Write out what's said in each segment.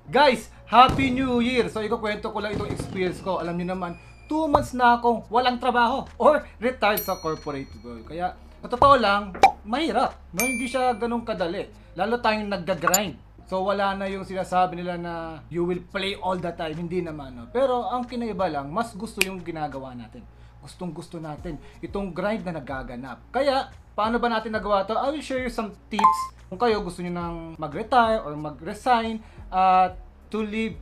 Guys, Happy New Year! So, ikukwento ko lang itong experience ko. Alam niyo naman, 2 months na akong walang trabaho or retired sa corporate world. Kaya, sa totoo lang, mahirap. No, hindi siya ganun kadali. Lalo tayong nagga-grind. So, wala na yung sinasabi nila na you will play all the time. Hindi naman. No? Pero, ang kinaiba lang, mas gusto yung ginagawa natin. Gustong gusto natin itong grind na nagaganap. Kaya, paano ba natin nagawa to? I will share you some tips kung kayo gusto niyo nang mag-retire or mag-resign to live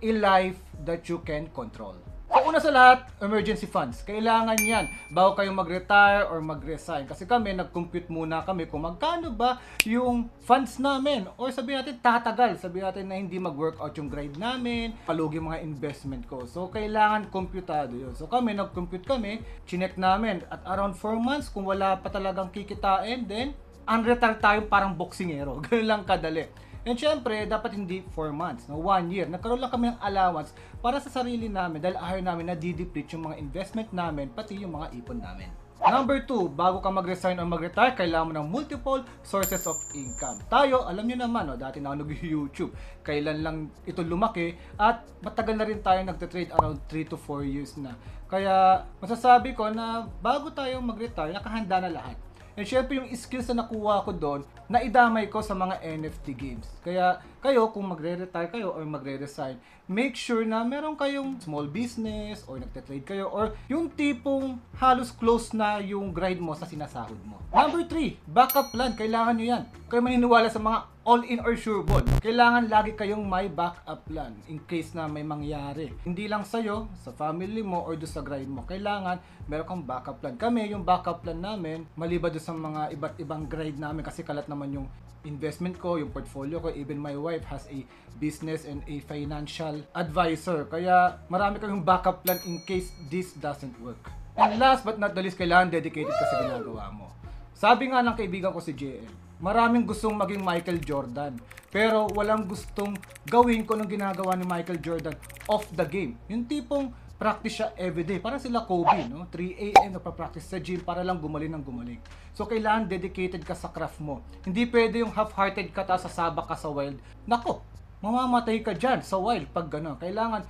a life that you can control. So, una sa lahat, emergency funds. Kailangan yan bago kayo mag-retire or mag-resign. Kasi kami, nag-compute muna kami kung magkano ba yung funds namin. Or sabihin natin, tatagal. Sabihin natin na hindi mag-workout yung grind namin, palugi mga investment ko. So, kailangan computado yun. So, kami, nag-compute kami, chinek namin. At around 4 months, kung wala pa talagang kikitain, then, unretire tayo parang boksingero. Ganun lang kadali. And syempre, dapat hindi 4 months, no? 1 year. Nagkaroon lang kami ng allowance para sa sarili namin dahil ayaw namin na dideplete yung mga investment namin, pati yung mga ipon namin. Number 2, bago ka mag-resign o mag-retire, kailangan mo ng multiple sources of income. Tayo, alam nyo naman, no, dati na ako nag-YouTube. Kailan lang ito lumaki at matagal na rin tayo nagte-trade around 3 to 4 years na. Kaya masasabi ko na bago tayo mag-retire, nakahanda na lahat. And syempre yung skills na nakuha ko doon, naidamay ko sa mga NFT games. Kaya kayo, kung magre-retire kayo or magre-resign, make sure na meron kayong small business or nagte-trade kayo or yung tipong halos close na yung grind mo sa sinasahod mo. Number 3, backup plan. Kailangan nyo yan. Kayo maniniwala sa mga all-in or sure ball. Kailangan lagi kayong may backup plan in case na may mangyari. Hindi lang sa'yo, sa family mo, or doon sa grind mo. Kailangan meron kang backup plan. Kami, yung backup plan namin, maliban doon sa mga iba't ibang grind namin kasi kalat naman yung investment ko, yung portfolio ko. Even my wife has a business and a financial advisor. Kaya marami kayong backup plan in case this doesn't work. And last but not the least, kailangan dedicated ka sa ginagawa mo. Sabi nga ng kaibigan ko si JL, maraming gustong maging Michael Jordan, pero walang gustong gawin ko ng ginagawa ni Michael Jordan off the game. Yung tipong practice siya everyday. Parang sila Kobe, no? 3 AM nagpa-practice sa gym para lang gumaling ng gumaling. So, kailangan dedicated ka sa craft mo. Hindi pwede yung half-hearted ka tapos sasabak ka sa wild. Nako, mamamatay ka dyan sa wild pag gano'n. Kailangan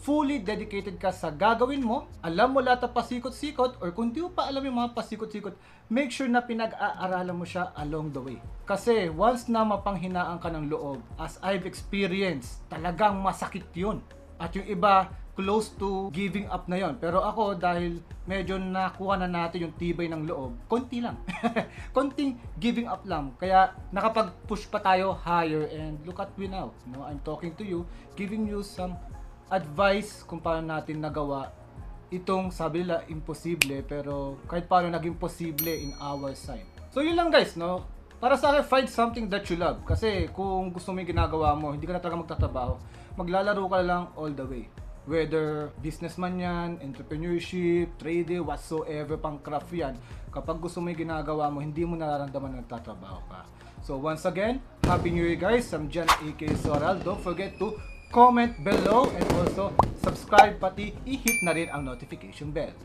fully dedicated ka sa gagawin mo, alam mo lahat ng pasikot-sikot, or kung di mo pa alam yung mga pasikot-sikot, make sure na pinag-aaralan mo siya along the way. Kasi once na mapanghinaan ka ng loob, as I've experienced, talagang masakit yun. At yung iba, close to giving up na yon. Pero ako, dahil medyo nakuha na natin yung tibay ng loob, konti lang. Konting giving up lang. Kaya nakapag-push pa tayo higher, and look at me now. No, I'm talking to you, giving you some advice kung paano natin nagawa itong, sabi nila, imposible, pero kahit paano naging posible in our side. So yun lang guys, no? Para sa akin, find something that you love. Kasi kung gusto mo yung ginagawa mo, hindi ka na talaga magtatrabaho, maglalaro ka lang all the way. Whether business man yan, entrepreneurship, trading, whatsoever, pang craft yan, kapag gusto mo yung ginagawa mo, hindi mo nararamdaman na nagtatrabaho ka. So once again, Happy New Year guys! I'm John A.K. Soral. Don't forget to comment below and also subscribe, pati i-hit na rin ang notification bell.